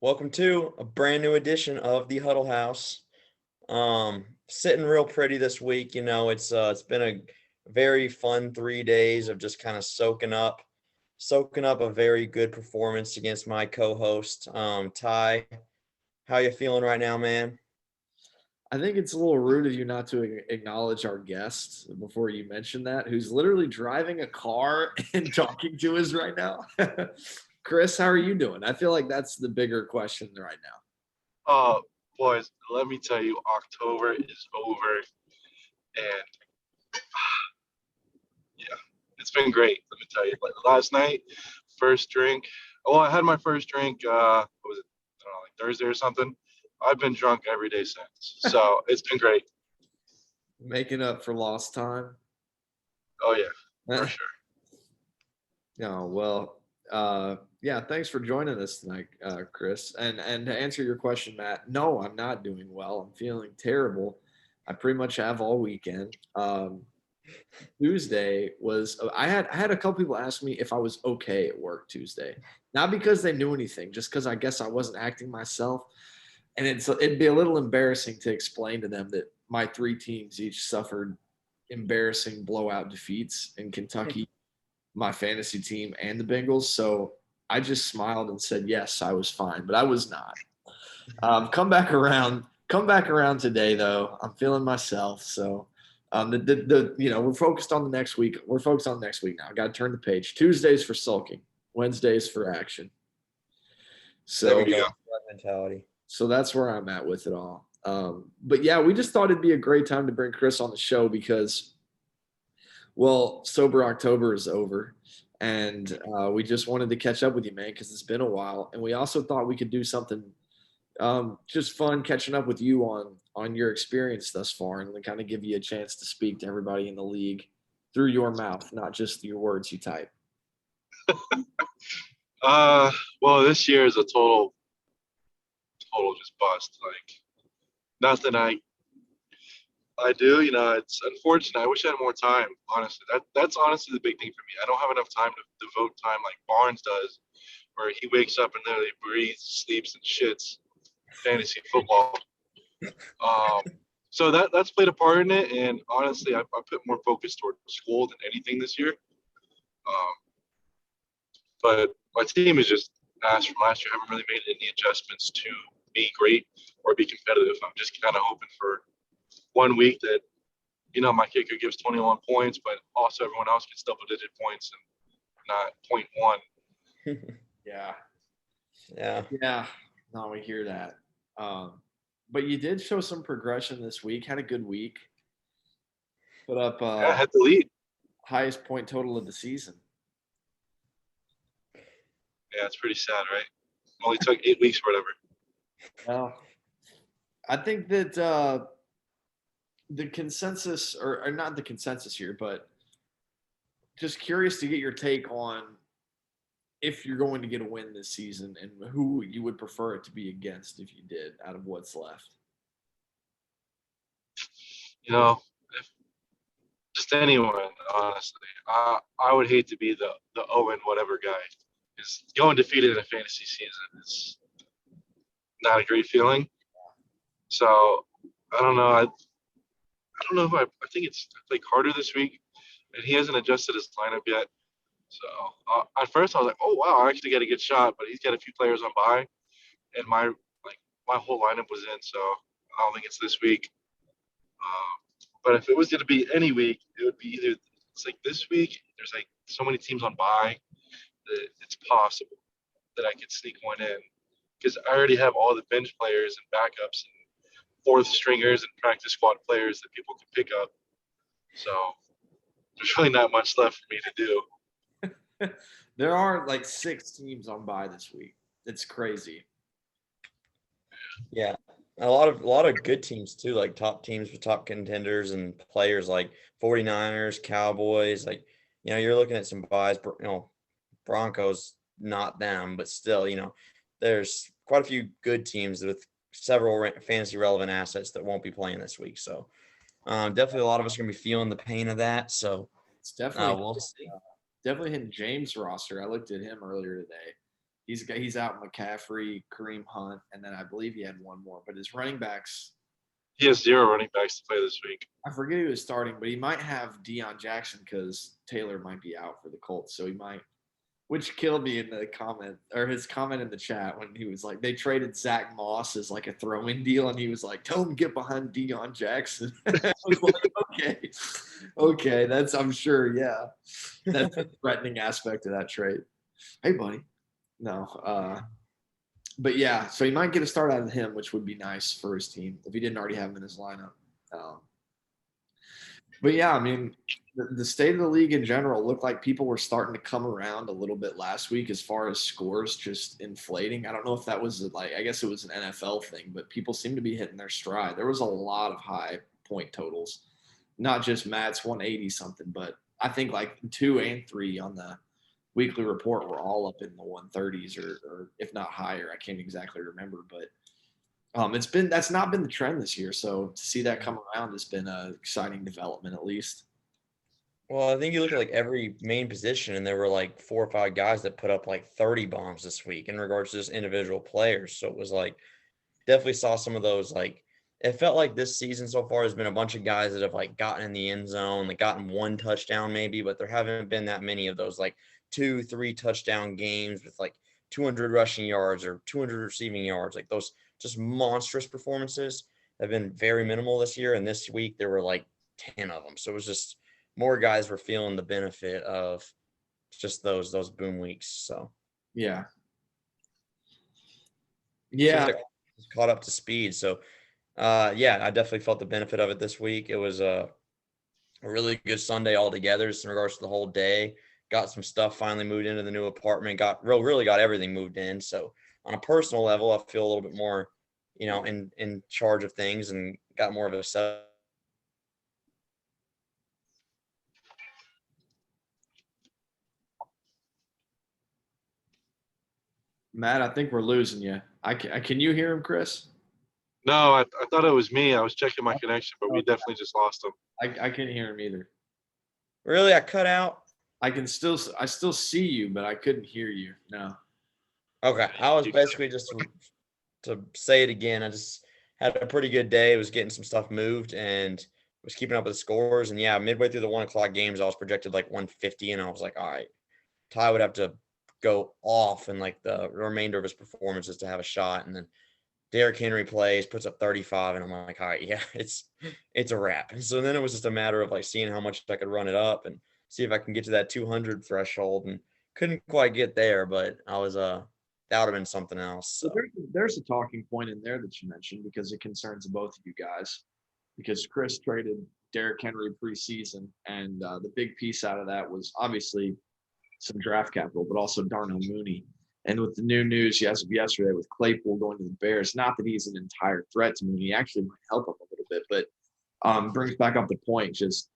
Welcome to a brand new edition of the Huddle House. Sitting real pretty this week. It's been a very fun 3 days of just kind of soaking up a very good performance against my co-host, Ty. How you feeling right now, man? I think it's a little rude of you not to acknowledge our guest before you mention that, who's literally driving a car and talking to us right now. Chris, how are you doing? I feel like that's the bigger question right now. Oh, boys, let me tell you, October is over, and yeah, it's been great. Let me tell you. Like last night, first drink. Oh, I had my first drink. What was it? I don't know, like Thursday or something. I've been drunk every day since, so it's been great. Making up for lost time. Oh yeah, for sure. No, well, yeah, thanks for joining us tonight, Chris. And to answer your question, Matt, no, I'm not doing well. I'm feeling terrible. I pretty much have all weekend. Tuesday was I had a couple people ask me if I was okay at work Tuesday. Not because they knew anything, just because I guess I wasn't acting myself. And it'd be a little embarrassing to explain to them that my three teams each suffered embarrassing blowout defeats in Kentucky, my fantasy team and the Bengals. So I just smiled and said yes, I was fine, but I was not. Come back around today though. I'm feeling myself. So we're focused on the next week. We're focused on next week now. I got to turn the page. Tuesdays for sulking, Wednesdays for action. There So we go. Mentality. so that's where I'm at with it all. But yeah, we just thought it'd be a great time to bring Chris on the show because, well, Sober October is over. And we just wanted to catch up with you, man, because it's been a while. And we also thought we could do something just fun catching up with you on your experience thus far and kind of give you a chance to speak to everybody in the league through your mouth, not just your words you type. Well, this year is a total just bust. Like nothing I do. It's unfortunate. I wish I had more time. Honestly, that's honestly the big thing for me. I don't have enough time to devote time like Barnes does, where he wakes up and literally breathes, sleeps, and shits fantasy football. Um, so that's played a part in it. And honestly, I put more focus toward school than anything this year. Um, but my team is just ass from last year. I haven't really made any adjustments to be great or be competitive. I'm just kind of hoping for one week that my kicker gives 21 points, but also everyone else gets double-digit points and not point one. Yeah. Yeah. Yeah. No, we hear that. But you did show some progression this week. Had a good week. Put up I had the lead. highest point total of the season. Yeah, it's pretty sad, right? Only took 8 weeks or whatever. Well, I think that the consensus, or not the consensus here, but just curious to get your take on if you're going to get a win this season and who you would prefer it to be against if you did out of what's left. If just anyone, honestly. I would hate to be the Owen whatever guy. Because going defeated in a fantasy season is not a great feeling. So I don't know. I don't know if I think I play Carter this week, and he hasn't adjusted his lineup yet. So at first I was like, oh wow, I actually got a good shot, but he's got a few players on bye, and my whole lineup was in. So I don't think it's this week. But if it was going to be any week, it would be either it's like this week. There's like so many teams on bye that it's possible that I could sneak one in because I already have all the bench players and backups and fourth stringers and practice squad players that people can pick up. So there's really not much left for me to do. There are like 6 teams on bye this week. It's crazy. Yeah. A lot of good teams too, like top teams with top contenders and players like 49ers, Cowboys. Like, you're looking at some buys, Broncos, not them, but still, there's quite a few good teams with several fantasy relevant assets that won't be playing this week. So definitely a lot of us are going to be feeling the pain of that. So It's definitely we'll see. definitely hitting James' roster. I looked at him earlier today. He's out McCaffrey, Kareem Hunt, and then I believe he had one more. But his running backs, He has 0 running backs to play this week. I forget who was starting, but he might have Deion Jackson because Taylor might be out for the Colts, so he might. Which killed me in the comment or his comment in the chat when he was like, they traded Zach Moss as like a throw-in deal, and he was like, "Tell him to get behind Deion Jackson." I was like, okay, that's I'm sure, yeah, that's a threatening aspect of that trade. Hey, buddy, no, but yeah, so he might get a start out of him, which would be nice for his team if he didn't already have him in his lineup. But yeah, I mean, the state of the league in general looked like people were starting to come around a little bit last week as far as scores just inflating. I don't know if that was like, I guess it was an NFL thing, but people seem to be hitting their stride. There was a lot of high point totals, not just Matt's 180 something, but I think like 2 and 3 on the weekly report were all up in the 130s or if not higher. I can't exactly remember, but that's not been the trend this year. So to see that come around has been an exciting development, at least. Well, I think you look at like every main position, and there were like 4 or 5 guys that put up like 30 bombs this week in regards to just individual players. So it was like definitely saw some of those. Like it felt like this season so far has been a bunch of guys that have like gotten in the end zone, like gotten 1 touchdown maybe, but there haven't been that many of those like 2, 3 touchdown games with like 200 rushing yards or 200 receiving yards. Like those just monstrous performances have been very minimal this year. And this week there were like 10 of them. So it was just more guys were feeling the benefit of just those boom weeks. So Yeah. seems Yeah. like it's caught up to speed. So yeah, I definitely felt the benefit of it this week. It was a really good Sunday altogether in regards to the whole day. Got some stuff finally moved into the new apartment. Really got everything moved in. So on a personal level, I feel a little bit more, in charge of things and got more of a set. Matt, I think we're losing you. Can you hear him, Chris? No, I thought it was me. I was checking my connection, but we definitely just lost him. I can't hear him either. Really, I cut out. I still see you, but I couldn't hear you. No. Okay, I was basically just to say it again. I just had a pretty good day. Was getting some stuff moved and was keeping up with the scores. And yeah, midway through the 1 o'clock games, I was projected like 150, and I was like, all right, Ty would have to go off in like the remainder of his performances to have a shot. And then Derrick Henry plays, puts up 35, and I'm like, all right, yeah, it's a wrap. And so then it was just a matter of like seeing how much I could run it up and see if I can get to that 200 threshold, and couldn't quite get there, but I was that would have been something else. So. There's a talking point in there that you mentioned because it concerns both of you guys. Because Chris traded Derrick Henry preseason, and the big piece out of that was obviously some draft capital, but also Darnell Mooney. And with the new news yesterday with Claypool going to the Bears, not that he's an entire threat to Mooney, he actually might help him a little bit, but brings back up the point. Just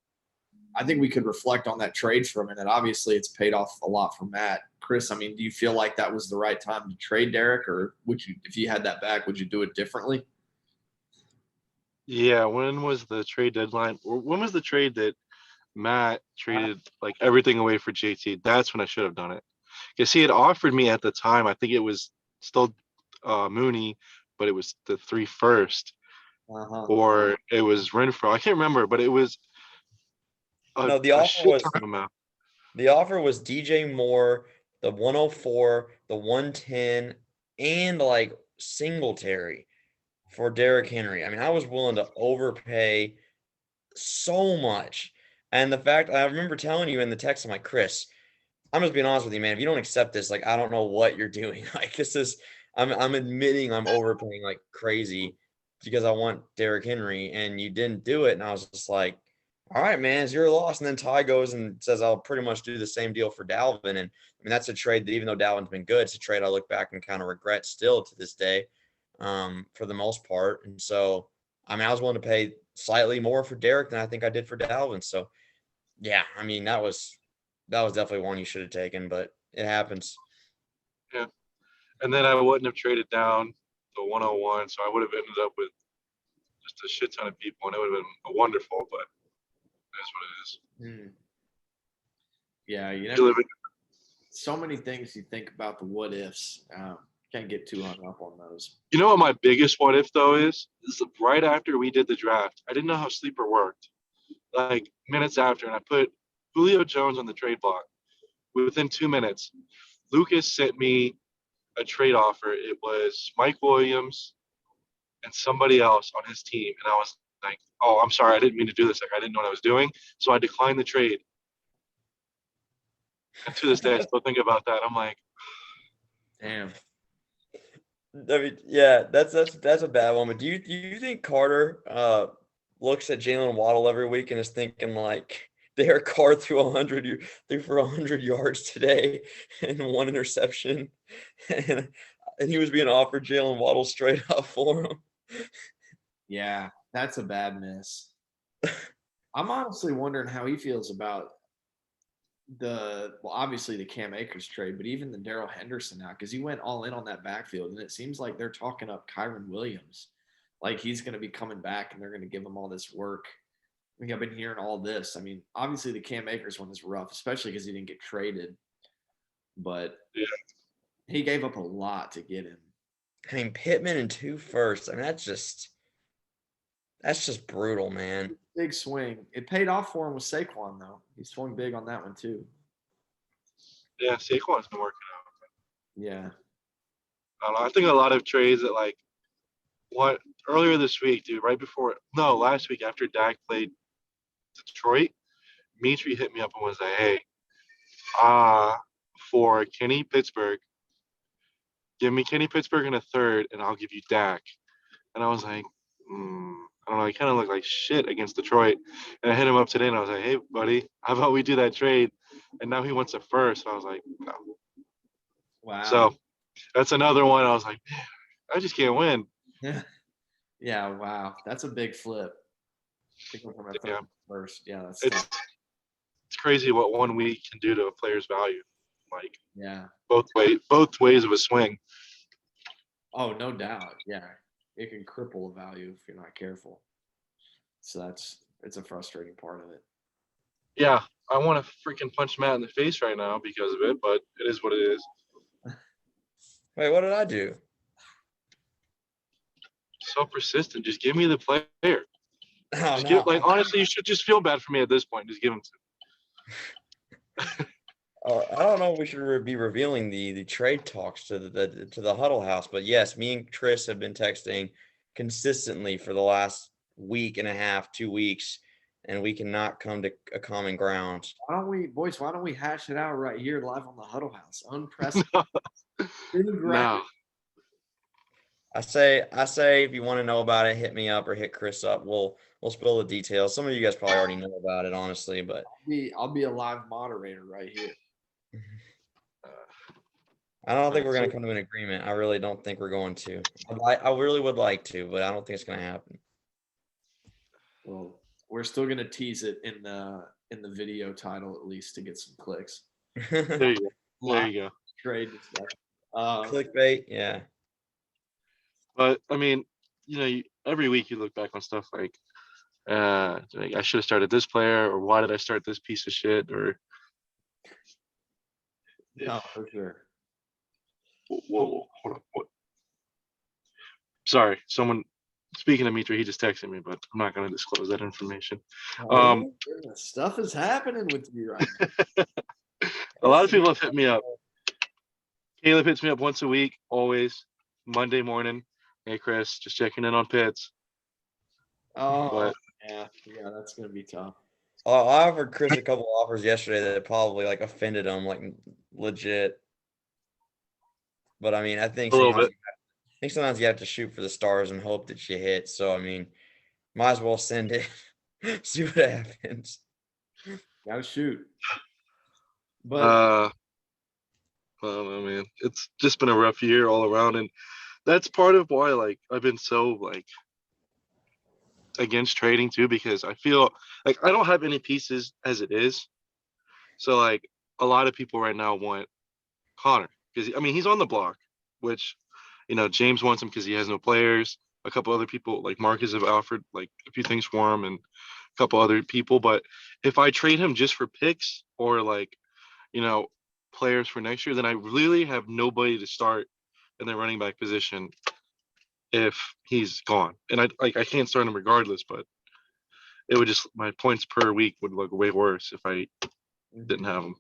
I think we could reflect on that trade for a minute. Obviously, it's paid off a lot for Matt. Chris, I mean, do you feel like that was the right time to trade Derrick, or would you, if you had that back, would you do it differently? Yeah, when was the trade deadline? Or when was the trade that Matt traded like everything away for JT? That's when I should have done it. Because he had offered me at the time, I think it was still Mooney, but it was the 3 first, or it was Renfro. I can't remember, but it was No, the a offer shit was ton amount. the offer was DJ Moore, the 104, the 110, and like Singletary for Derrick Henry. I mean, I was willing to overpay so much. And the fact I remember telling you in the text, I'm like, Chris, I'm just being honest with you, man. If you don't accept this, like, I don't know what you're doing. Like, this is, I'm admitting I'm overpaying like crazy because I want Derrick Henry, and you didn't do it. And I was just like, all right, man, it's your loss. And then Ty goes and says, I'll pretty much do the same deal for Dalvin. And I mean, that's a trade that even though Dalvin's been good, it's a trade I look back and kind of regret still to this day, for the most part. And so, I mean, I was willing to pay slightly more for Derrick than I think I did for Dalvin. So, yeah, I mean, that was definitely one you should have taken, but it happens. Yeah. And then I wouldn't have traded down the 101, so I would have ended up with just a shit ton of people, and it would have been wonderful, but that's what it is. Yeah, you You never. live in so many things you think about the what ifs. Can't get too hung up on those. You know what my biggest what if though is? This is right after we did the draft. I didn't know how sleeper worked. Like minutes after, and I put Julio Jones on the trade block. Within 2 minutes, Lucas sent me a trade offer. It was Mike Williams and somebody else on his team, and I was like, "Oh, I'm sorry, I didn't mean to do this. Like I didn't know what I was doing." So I declined the trade. And to this day, I still think about that. I'm like, Damn. I mean, yeah, that's a bad one. But do you think Carter looks at Jalen Waddle every week and is thinking like Derek Carr threw for 100 yards today and one interception, and he was being offered Jalen Waddle straight up for him. Yeah, that's a bad miss. I'm honestly wondering how he feels about obviously the Cam Akers trade, but even the Darrell Henderson now, because he went all in on that backfield, and it seems like they're talking up Kyron Williams, like he's going to be coming back, and they're going to give him all this work. I mean, I've been hearing all this. I mean, obviously the Cam Akers one is rough, especially because he didn't get traded, but yeah. he gave up a lot to get him. I mean, Pittman and 2 firsts. I mean, that's just brutal, man. Big swing. It paid off for him with Saquon, though. He swung big on that one, too. Yeah, Saquon's been working out. Yeah. I don't know. I think a lot of trades that like what earlier this week, dude, last week after Dak played Detroit, Mitri hit me up and was like, "Hey, for Kenny Pittsburgh, give me Kenny Pittsburgh in a third, and I'll give you Dak." And I was like, I don't know. He kind of looked like shit against Detroit. And I hit him up today, and I was like, "Hey, buddy, how about we do that trade?" And now he wants a first. So I was like, "No." Wow. So that's another one. I was like, man, I just can't win. Yeah. Wow. That's a big flip. From a Yeah. first. Yeah. That's It's crazy what 1 week can do to a player's value. Like, yeah. both ways of a swing. Oh, no doubt. Yeah. It can cripple a value if you're not careful. So it's a frustrating part of it. Yeah, I want to freaking punch Matt in the face right now because of it, but it is what it is. Wait, what did I do? So persistent. Just give me the player. Oh, no. Honestly, you should just feel bad for me at this point. Just give him to. I don't know if we should be revealing the trade talks to the Huddle House, but yes, me and Chris have been texting consistently for the last week and a half, 2 weeks, and we cannot come to a common ground. Why don't we hash it out right here live on the Huddle House? Unprecedented. No. I say if you want to know about it, hit me up or hit Chris up. We'll spill the details. Some of you guys probably already know about it, honestly, but I'll be a live moderator right here. I don't think we're going to come to an agreement. I really don't think we're going to. I really would like to, but I don't think it's going to happen. Well, we're still going to tease it in the video title at least to get some clicks. There you go. Trade stuff. Clickbait, yeah. But I mean, every week you look back on stuff like I should have started this player, or why did I start this piece of shit, or no, for sure. Whoa, hold on. What? Sorry, someone speaking of Mitri, he just texted me, but I'm not going to disclose that information. Stuff is happening with you right now. A lot of people have hit me up. Caleb hits me up once a week, always Monday morning. Hey, Chris, just checking in on Pitts. Oh, yeah, that's gonna be tough. I offered Chris a couple offers yesterday that probably like offended him, like legit. But I mean, I think sometimes you have to shoot for the stars and hope that you hit. So I mean, might as well send it, see what happens. Gotta shoot. But I don't know, man. It's just been a rough year all around, and that's part of why like I've been so like against trading too, because I feel like I don't have any pieces as it is. So like a lot of people right now want Connor because I mean he's on the block, which James wants him because he has no players. A couple other people like Marcus have offered like a few things for him and a couple other people. But if I trade him just for picks or like players for next year, then I really have nobody to start in the running back position if he's gone. And I can't start him regardless, but it would just my points per week would look way worse if I didn't have him.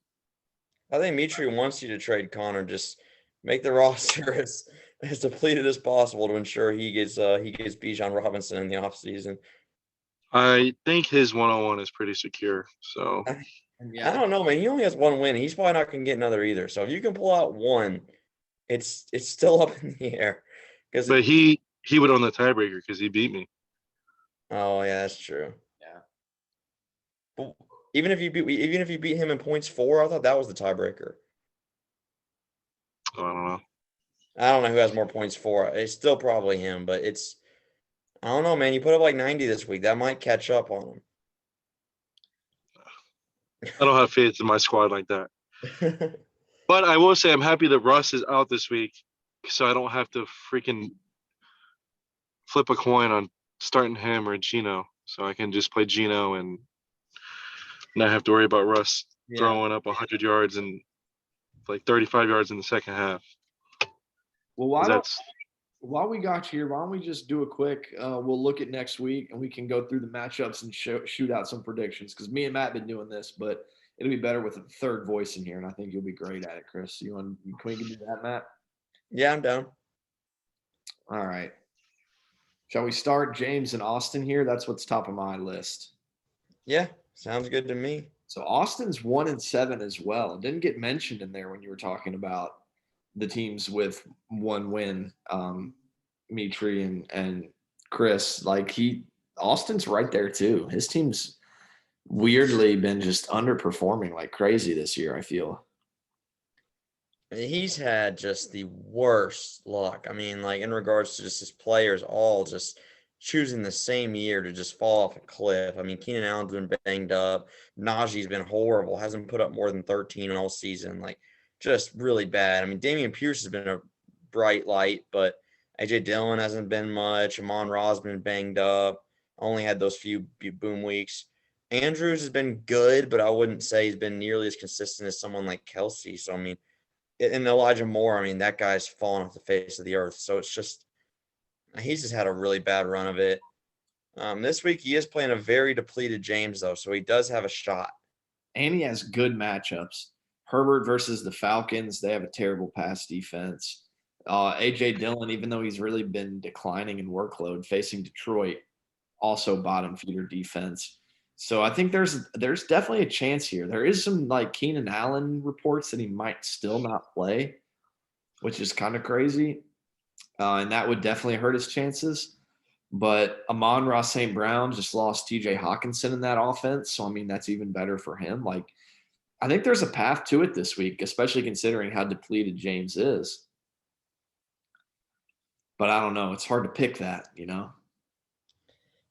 I think Mitri wants you to trade Connor. Just make the roster as depleted as possible to ensure he gets Bijan Robinson in the offseason. I think his 101 is pretty secure. So I don't know, man. He only has one win. He's probably not gonna get another either. So if you can pull out one, it's still up in the air. But he would own the tiebreaker because he beat me. Oh yeah, that's true. Yeah. But even if you beat him in points 4, I thought that was the tiebreaker. I don't know. I don't know who has more points for. It's still probably him, but I don't know, man. He put up like 90 this week. That might catch up on him. I don't have faith in my squad like that. But I will say I'm happy that Russ is out this week, so I don't have to freaking flip a coin on starting him or Gino. So I can just play Gino and not have to worry about Russ throwing up 100 yards and like 35 yards in the second half. Well, while we got you here, why don't we just do a quick we'll look at next week and we can go through the matchups and shoot out some predictions, because me and Matt have been doing this, but it'll be better with a third voice in here, and I think you'll be great at it, Chris. Can we do that, Matt? Yeah, I'm down. All right. Shall we start James and Austin here? That's what's top of my list. Yeah, sounds good to me. So Austin's 1-7 as well. It didn't get mentioned in there when you were talking about the teams with one win, Mitri and Chris. Austin's right there too. His team's weirdly been just underperforming like crazy this year, I feel. He's had just the worst luck. I mean, like in regards to just his players all just choosing the same year to just fall off a cliff. I mean, Keenan Allen's been banged up. Najee's been horrible. Hasn't put up more than 13 all season. Like, just really bad. I mean, Dameon Pierce has been a bright light, but AJ Dillon hasn't been much. Amon-Ra's been banged up. Only had those few boom weeks. Andrews has been good, but I wouldn't say he's been nearly as consistent as someone like Kelsey. So, I mean, and Elijah Moore, I mean, that guy's fallen off the face of the earth. So it's just, he's just had a really bad run of it. This week he is playing a very depleted James, though, so he does have a shot. And he has good matchups. Herbert versus the Falcons, they have a terrible pass defense. AJ Dillon, even though he's really been declining in workload, facing Detroit, also bottom feeder defense. So I think there's definitely a chance here. There is some like Keenan Allen reports that he might still not play, which is kind of crazy. And that would definitely hurt his chances. But Amon-Ra St. Brown just lost TJ Hawkinson in that offense. So, I mean, that's even better for him. Like, I think there's a path to it this week, especially considering how depleted James is. But I don't know. It's hard to pick that, you know?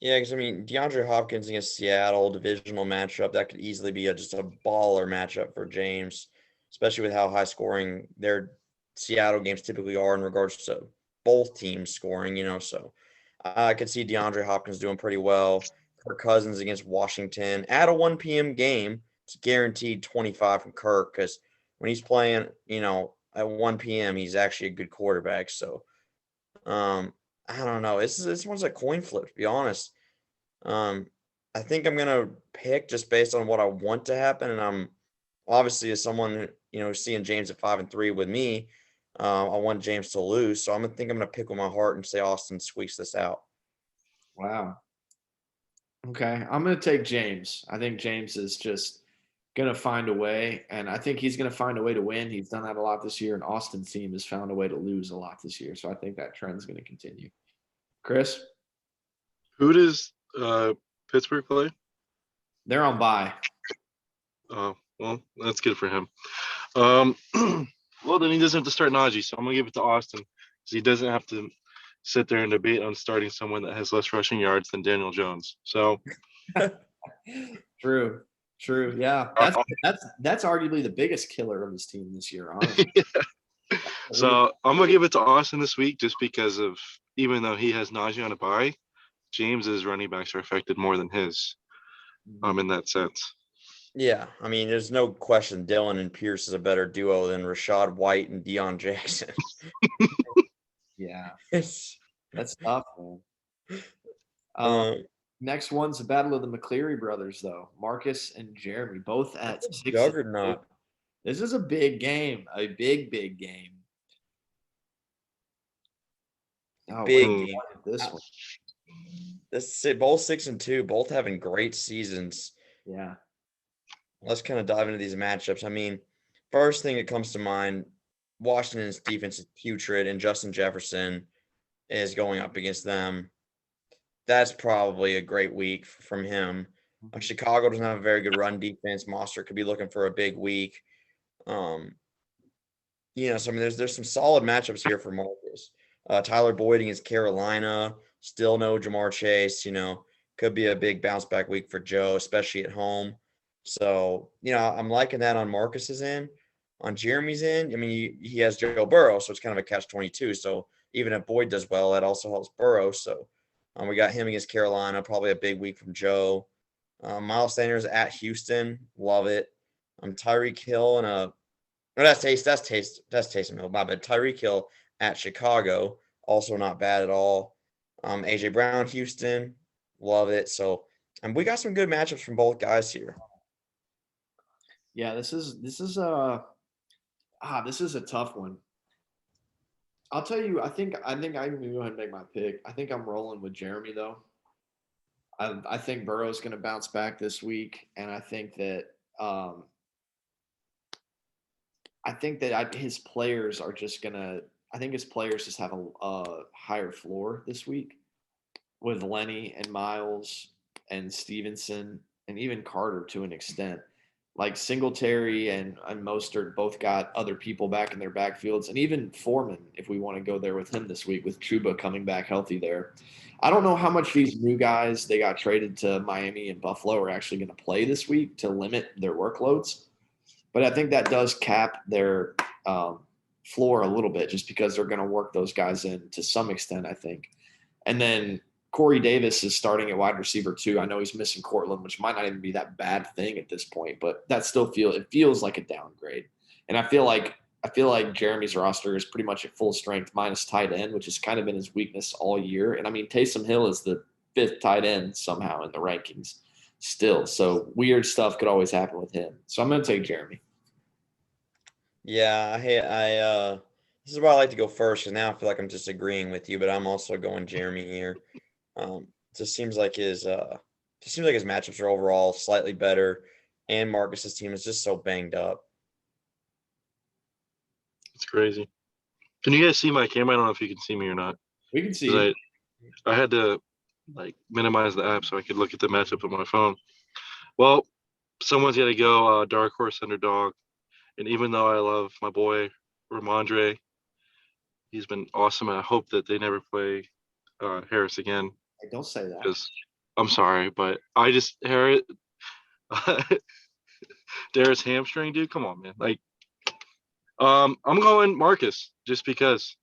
Yeah, because, I mean, DeAndre Hopkins against Seattle, divisional matchup, that could easily be just a baller matchup for James, especially with how high scoring their Seattle games typically are in regards to both teams scoring, so I could see DeAndre Hopkins doing pretty well. Kirk Cousins against Washington at a 1 p.m. game. It's guaranteed 25 from Kirk, because when he's playing, at 1 p.m., he's actually a good quarterback. So, I don't know. This one's a coin flip, to be honest. I think I'm gonna pick just based on what I want to happen, and I'm obviously as someone seeing James at 5-3 with me. I want James to lose, so I'm gonna pick with my heart and say Austin squeaks this out. Wow. Okay, I'm going to take James. I think James is just going to find a way, and I think he's going to find a way to win. He's done that a lot this year, and Austin's team has found a way to lose a lot this year. So I think that trend's going to continue. Chris? Who does Pittsburgh play? They're on bye. Oh, well, that's good for him. Well, then he doesn't have to start Najee, so I'm going to give it to Austin because he doesn't have to sit there and debate on starting someone that has less rushing yards than Daniel Jones. So True. Yeah. That's arguably the biggest killer of his team this year, honestly. Yeah. So I'm going to give it to Austin this week just because of, even though he has Najee on a bye, James's running backs are affected more than his in that sense. Yeah, I mean, there's no question Dylan and Pierce is a better duo than Rashad White and Deion Jackson. Yeah, It's that's tough, man. uh, Next one's the battle of the McCleary brothers, though. Marcus and Jeremy, both at that's a 6-2. juggernaut. This is a big game, a big, big game. Oh, where Big do you game. want this one? Both 6-2, both having great seasons. Yeah. Let's kind of dive into these matchups. I mean, first thing that comes to mind, Washington's defense is putrid, and Justin Jefferson is going up against them. That's probably a great week from him. Chicago doesn't have a very good run defense. Monster could be looking for a big week. Um, so I mean, there's some solid matchups here for Marcus. Tyler Boyd against Carolina, still no Jamar Chase. Could be a big bounce back week for Joe, especially at home. So I'm liking that on Marcus's end. On Jeremy's end, I mean, he has Joe Burrow, so it's kind of a catch-22. So even if Boyd does well, that also helps Burrow. So we got him against Carolina, probably a big week from Joe. Miles Sanders at Houston, love it. Tyreek Hill and that's Taysom Hill. My bad. Tyreek Hill at Chicago, also not bad at all. AJ Brown, Houston, love it. So, we got some good matchups from both guys here. Yeah, this is a tough one. I'll tell you, I think I can go ahead and make my pick. I think I'm rolling with Jeremy though. I think Burrow's going to bounce back this week, and I think that his players are just gonna. I think his players just have a higher floor this week with Lenny and Miles and Stevenson and even Carter to an extent. Like Singletary and Mostert both got other people back in their backfields, and even Foreman, if we want to go there with him this week, with Chuba coming back healthy there. I don't know how much these new guys they got traded to Miami and Buffalo are actually going to play this week to limit their workloads. But I think that does cap their floor a little bit just because they're going to work those guys in to some extent, I think. And then Corey Davis is starting at wide receiver too. I know he's missing Cortland, which might not even be that bad thing at this point, but that still feels like a downgrade. And I feel like Jeremy's roster is pretty much at full strength minus tight end, which has kind of been his weakness all year. And I mean, Taysom Hill is the 5th tight end somehow in the rankings still. So weird stuff could always happen with him. So I'm going to take Jeremy. Yeah, this is why I like to go first because now I feel like I'm just agreeing with you, but I'm also going Jeremy here. Just seems like his matchups are overall slightly better, and Marcus's team is just so banged up. It's crazy. Can you guys see my camera? I don't know if you can see me or not. We can see you. I had to minimize the app so I could look at the matchup on my phone. Well, someone's got to go dark horse underdog. And even though I love my boy Ramondre, he's been awesome. And I hope that they never play Harris again. Hey, don't say that. Because I'm sorry, but Harris, Darius hamstring, dude. Come on, man. I'm going Marcus just because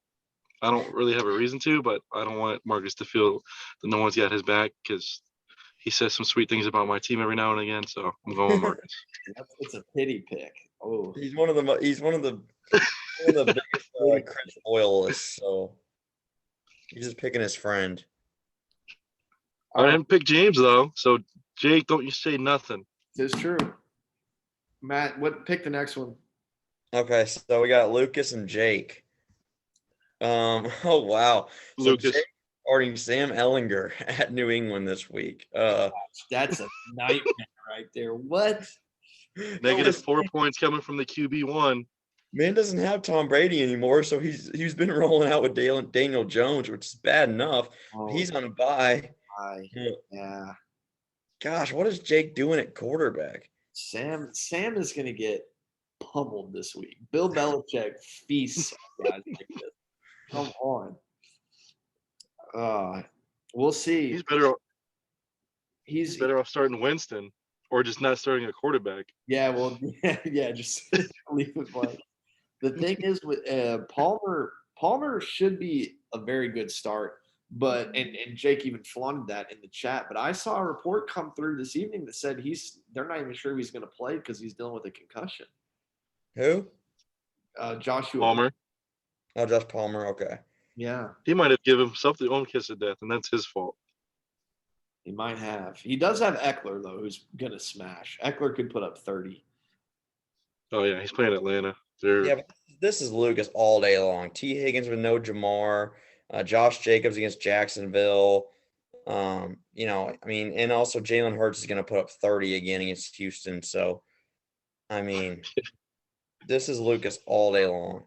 I don't really have a reason to, but I don't want Marcus to feel that no one's got his back because he says some sweet things about my team every now and again. So I'm going with Marcus. It's a pity pick. Oh, He's one of the biggest Chris loyalists. So he's just picking his friend. I didn't pick James though, so Jake, don't you say nothing. It's true. Matt, pick the next one? Okay, so we got Lucas and Jake. Oh wow. So Lucas. Jake starting Sam Ellinger at New England this week. That's a nightmare right there. What? -4 points coming from the QB1. Man doesn't have Tom Brady anymore, so he's been rolling out with Daniel Jones, which is bad enough. He's on a bye. Yeah. Gosh, what is Jake doing at quarterback? Sam is going to get pummeled this week. Bill Belichick feasts on guys like this. Come on. We'll see. He's better off starting Winston or just not starting a quarterback. Yeah, well, yeah, just leave it blank. The thing is with Palmer should be a very good start, But and Jake even flaunted that in the chat. But I saw a report come through this evening that said they're not even sure he's going to play because he's dealing with a concussion. Who? Joshua Palmer. Oh, Josh Palmer. Okay. Yeah, He might have given himself the own kiss of death, and that's his fault. he might have. He does have Eckler though, who's going to smash. Eckler could put up 30. Oh yeah, he's playing Atlanta. Yeah, but this is Lucas all day long. T. Higgins with no Jamar, Josh Jacobs against Jacksonville. I mean, and also Jalen Hurts is going to put up 30 again against Houston. So, I mean, this is Lucas all day long.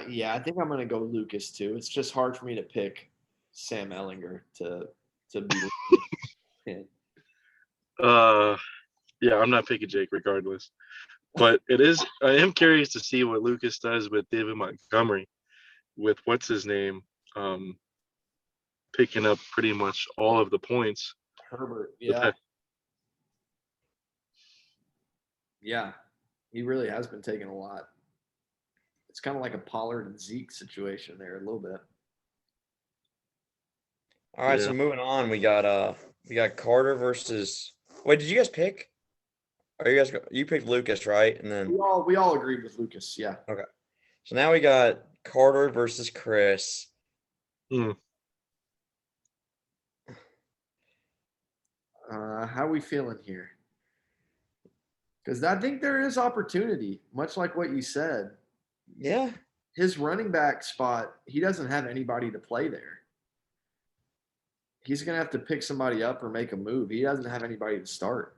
Yeah, I think I'm going to go Lucas too. It's just hard for me to pick Sam Ellinger to be. Yeah, I'm not picking Jake regardless. But I am curious to see what Lucas does with David Montgomery, with what's his name, picking up pretty much all of the points. Herbert, yeah. Yeah, he really has been taking a lot. It's kind of like a Pollard and Zeke situation there a little bit. All right, so moving on, we got Carter versus. Wait, did you guys pick? Or you picked Lucas, right? And then we all agreed with Lucas, yeah. Okay. So now we got Carter versus Chris. How are we feeling here? Because I think there is opportunity, much like what you said. Yeah. His running back spot, he doesn't have anybody to play there. He's going to have to pick somebody up or make a move. He doesn't have anybody to start.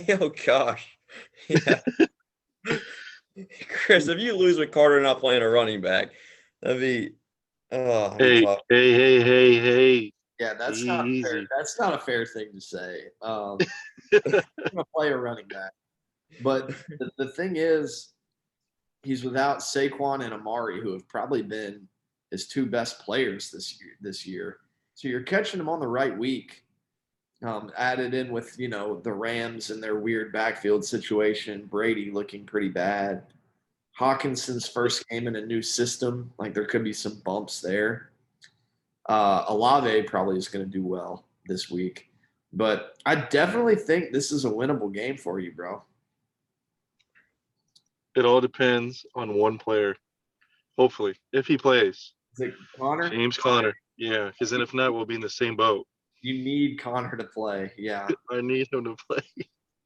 Oh, gosh. Yeah. Chris, if you lose with Carter not playing a running back, that'd be tough. Hey. Yeah, that's not fair. That's not a fair thing to say. I'm gonna play a running back. But the thing is, he's without Saquon and Amari, who have probably been his two best players this year. So you're catching him on the right week. Added in with the Rams and their weird backfield situation, Brady looking pretty bad. Hawkinson's first game in a new system, like there could be some bumps there. Olave probably is going to do well this week, but I definitely think this is a winnable game for you, bro. It all depends on one player. Hopefully, if he plays. Is it Connor? James Conner. Yeah, because then if not, we'll be in the same boat. You need Connor to play. Yeah. I need him to play.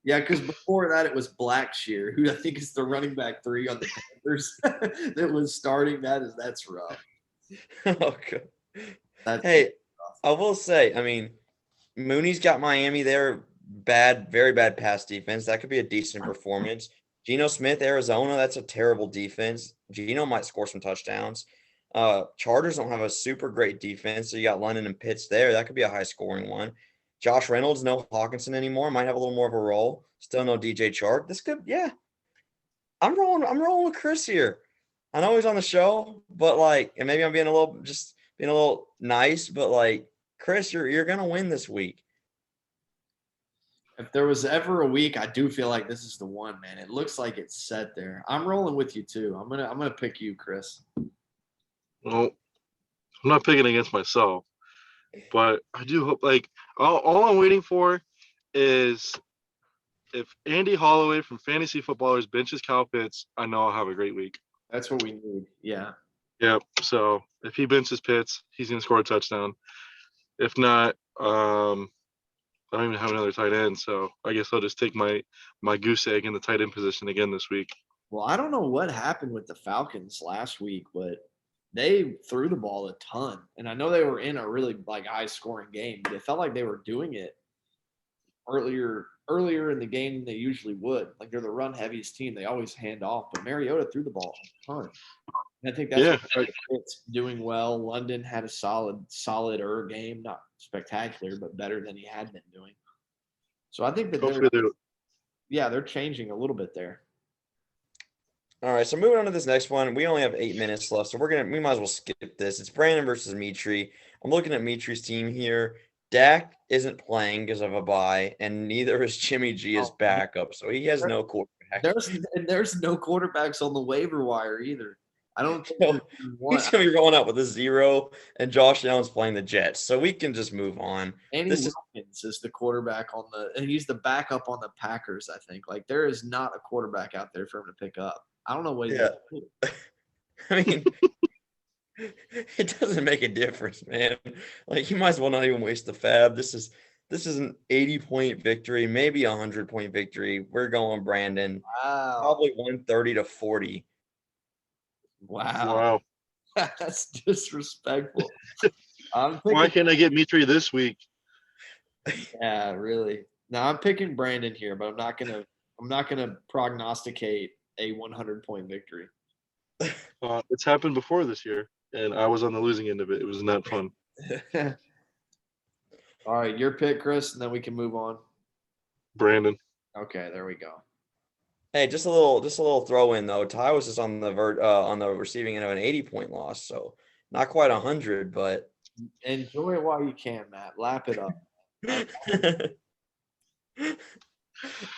Yeah, because before that it was Blackshear, who I think is the running back 3 on the Panthers that was starting. That's rough. Okay. Hey, I will say, I mean, Mooney's got Miami there. Very bad pass defense. That could be a decent performance. Geno Smith, Arizona, that's a terrible defense. Geno might score some touchdowns. Chargers don't have a super great defense, so you got London and Pitts there. That could be a high-scoring one. Josh Reynolds, no Hawkinson anymore. Might have a little more of a role. Still no DJ Chark. This could, yeah. I'm rolling with Chris here. I know he's on the show, but and maybe I'm being a little nice, but Chris, you're gonna win this week. If there was ever a week, I do feel like this is the one, man. It looks like it's set there. I'm rolling with you too. I'm gonna pick you, Chris. Well, I'm not picking against myself, but I do hope. All I'm waiting for is if Andy Holloway from Fantasy Footballers benches Kyle Pitts, I know I'll have a great week. That's what we need. Yeah. Yep. So if he benches Pitts, he's gonna score a touchdown. If not, I don't even have another tight end, so I guess I'll just take my goose egg in the tight end position again this week. Well, I don't know what happened with the Falcons last week, but they threw the ball a ton. And I know they were in a really high-scoring game, but it felt like they were doing it earlier in the game than they usually would. Like they're the run-heaviest team. They always hand off, but Mariota threw the ball a ton. And I think that's what it's doing well. London had a solid game, not spectacular, but better than he had been doing. So I think that they're changing a little bit there. All right, so moving on to this next one, we only have 8 minutes left, so we might as well skip this. It's Brandon versus Mitri. I'm looking at Mitri's team here. Dak isn't playing because of a bye, and neither is Jimmy G as backup, so he has no quarterback. There's no quarterbacks on the waiver wire either. I don't think So there's one. he's gonna be rolling out with a 0, and Josh Allen's playing the Jets. So we can just move on. Andy This is Wilkins is the quarterback and he's the backup on the Packers, I think. Like, there is not a quarterback out there for him to pick up. I don't know what he's yeah. gonna do. I mean, it doesn't make a difference, man. Like you might as well not even waste the fab. This is an 80-point victory, maybe a 100-point victory. We're going Brandon. Wow. Probably 130-40. Wow. Wow. That's disrespectful. I'm Why picking, can't I get me 3 this week? yeah, really. Now I'm picking Brandon here, but I'm not gonna prognosticate a 100-point victory. It's happened before this year, and I was on the losing end of it. It was not fun. All right, your pick, Chris, and then we can move on. Brandon. Okay, there we go. Hey, just a little throw in though. Ty was just on the receiving end of an 80-point loss, so not quite 100, but Enjoy it while you can, Matt. Lap it up.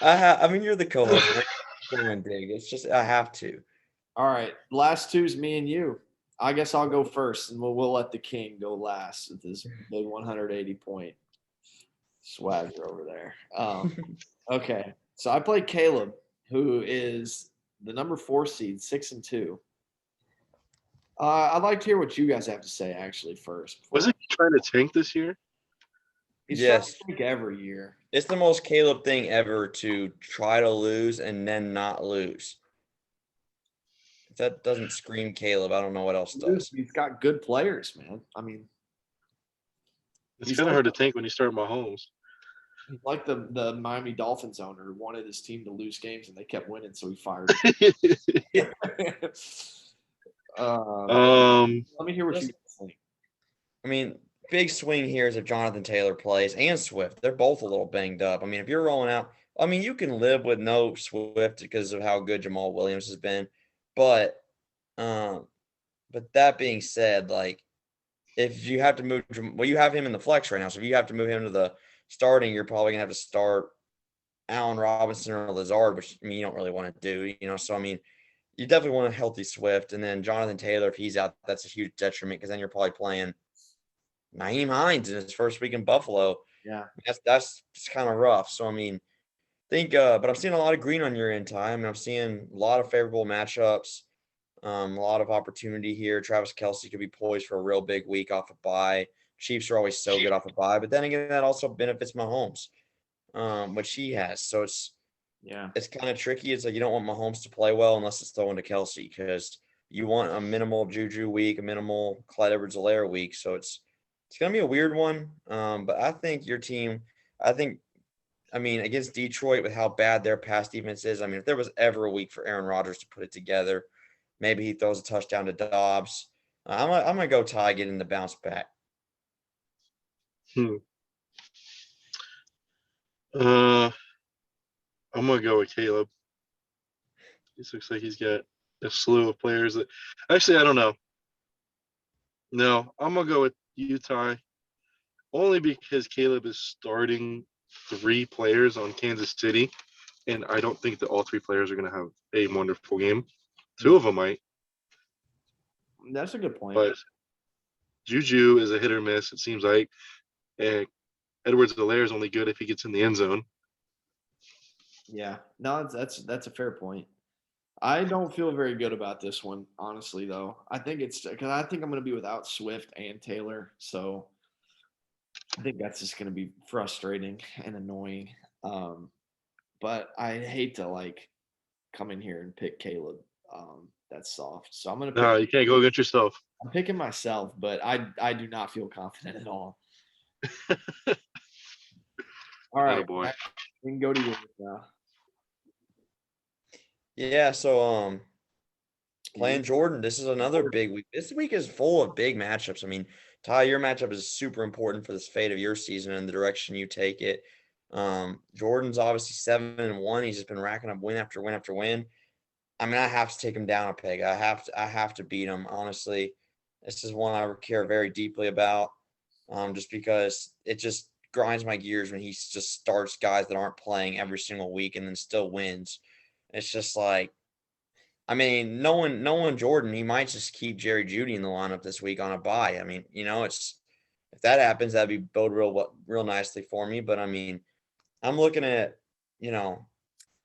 I mean, you're the co-host. Man. I'm going big. It's just I have to. All right, last two's me and you. I guess I'll go first, and we'll let the king go last with this big 180-point swagger over there. Okay, so I play Caleb, who is the number 4 seed, 6-2. I'd like to hear what you guys have to say actually first. Was he trying to tank this year? He's Yes. trying to take every year. It's the most Caleb thing ever to try to lose and then not lose. If that doesn't scream Caleb, I don't know what else does. He's got good players, man. I mean, It's He's kind of like- hard to tank when you start Mahomes. he's like the Miami Dolphins owner who wanted his team to lose games and they kept winning, so he fired him. Let me hear what you think. I mean, big swing here is if Jonathan Taylor plays and Swift. They're both a little banged up. I mean, if you're rolling out, I mean, you can live with no Swift because of how good Jamal Williams has been. But that being said, like if you have to move, well, you have him in the flex right now. So if you have to move him to the starting, you're probably gonna have to start Allen Robinson or Lazard, which I mean you don't really want to do, you know. So I mean, you definitely want a healthy Swift, and then Jonathan Taylor, if he's out, that's a huge detriment because then you're probably playing Naeem Hines in his first week in Buffalo. Yeah. That's just kind of rough. So I mean, but I'm seeing a lot of green on your end, Ty. I mean, I'm seeing a lot of favorable matchups, a lot of opportunity here. Travis Kelce could be poised for a real big week off a bye. Chiefs are always so good off a bye, but then again, that also benefits Mahomes, which he has. So it's kind of tricky. It's like you don't want Mahomes to play well unless it's throwing to Kelce because you want a minimal Juju week, a minimal Clyde Edwards-Helaire week. So it's gonna be a weird one. But I think your team, I mean, against Detroit with how bad their pass defense is, I mean, if there was ever a week for Aaron Rodgers to put it together, maybe he throws a touchdown to Dobbs. I'm gonna go Ty getting the bounce back. I'm gonna go with Caleb. This looks like he's got a slew of players that actually I don't know. No, I'm gonna go with Utah only because Caleb is starting 3 players on Kansas City, and I don't think that all 3 players are gonna have a wonderful game. 2 of them might. That's a good point. But Juju is a hit or miss, it seems like. And Edwards-Helaire is only good if he gets in the end zone. Yeah. No, that's a fair point. I don't feel very good about this one, honestly, though. I think it's because I think I'm going to be without Swift and Taylor. So I think that's just going to be frustrating and annoying. But I hate to like come in here and pick Caleb. That's soft. So I'm going to pick. No, you can't go against yourself. I'm picking myself, but I do not feel confident at all. All right. Boy. Matt, we can go to yours now. Yeah, so playing Jordan, this is another big week. This week is full of big matchups. I mean, Ty, your matchup is super important for this fate of your season and the direction you take it. Jordan's obviously 7-1. He's just been racking up win after win after win. I mean, I have to take him down a peg. I have to beat him. Honestly, this is one I care very deeply about. Just because it just grinds my gears when he just starts guys that aren't playing every single week and then still wins. It's just like I mean, knowing Jordan, he might just keep Jerry Jeudy in the lineup this week on a bye. I mean, it's if that happens, that'd be bode real nicely for me. But I mean, I'm looking at, you know,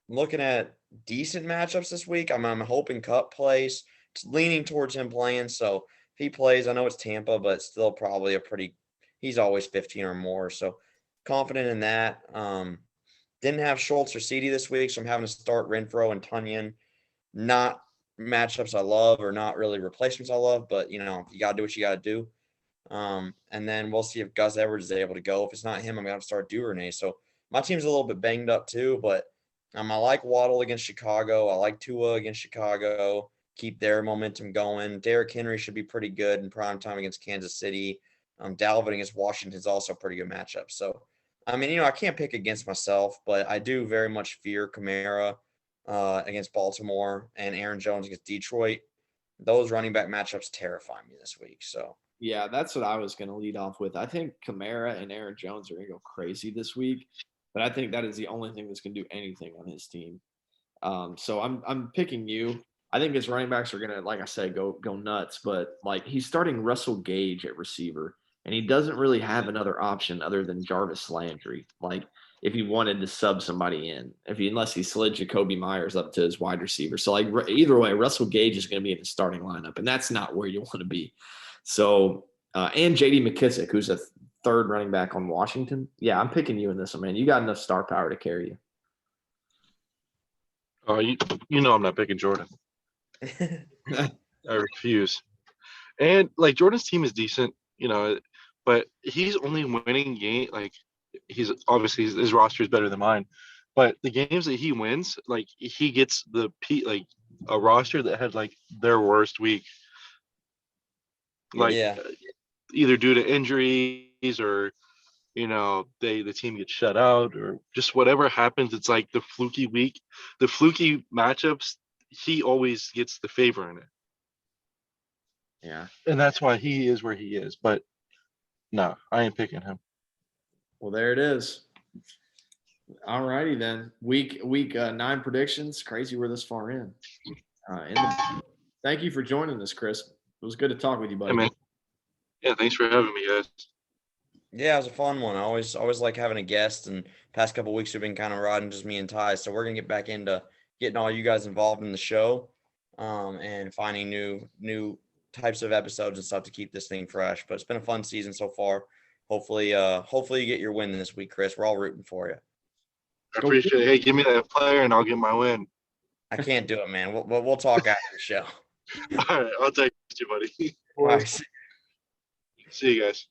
looking at decent matchups this week. I'm hoping Cup plays. It's leaning towards him playing. So if he plays, I know it's Tampa, but still probably he's always 15 or more. So confident in that. Didn't have Schultz or Ceedee this week, so I'm having to start Renfro and Tunyon. Not matchups I love or not really replacements I love, but you got to do what you got to do. And then we'll see if Gus Edwards is able to go. If it's not him, I'm going to start Duvernay. So my team's a little bit banged up too, but I like Waddle against Chicago. I like Tua against Chicago. Keep their momentum going. Derrick Henry should be pretty good in prime time against Kansas City. Dalvin against Washington is also a pretty good matchup. So, I mean, I can't pick against myself, but I do very much fear Kamara against Baltimore and Aaron Jones against Detroit. Those running back matchups terrify me this week. So, Yeah, that's what I was going to lead off with. I think Kamara and Aaron Jones are going to go crazy this week, but I think that is the only thing that's going to do anything on his team. So I'm picking you. I think his running backs are going to, like I said, go nuts. But like he's starting Russell Gage at receiver, and he doesn't really have another option other than Jarvis Landry. Like if he wanted to sub somebody in, unless he slid Jacoby Myers up to his wide receiver. So like either way, Russell Gage is going to be in the starting lineup, and that's not where you want to be. So and J.D. McKissick, who's a third running back on Washington. Yeah, I'm picking you in this one, man. You got enough star power to carry you. Oh, you know I'm not picking Jordan. I refuse. And like Jordan's team is decent, but he's only winning game like he's obviously his roster is better than mine. But the games that he wins, like he gets like a roster that had like their worst week. Like yeah. Either due to injuries or the team gets shut out or just whatever happens, it's like the fluky week, the fluky matchups, he always gets the favor in it. Yeah. And that's why he is where he is. But no, I ain't picking him. Well, there it is. All righty then. Week 9 predictions. Crazy we're this far in. Thank you for joining us, Chris. It was good to talk with you, buddy. Hey, man. Yeah, thanks for having me, guys. Yeah, it was a fun one. I always like having a guest, and past couple of weeks we've been kind of riding just me and Ty. So we're gonna get back into getting all you guys involved in the show, and finding new types of episodes and stuff to keep this thing fresh. But it's been a fun season so far. Hopefully you get your win this week, Chris. We're all rooting for you. I appreciate it. Hey, give me that player and I'll get my win. I can't do it, man. We'll talk after the show. All right, I'll text you, buddy. All right. See you guys.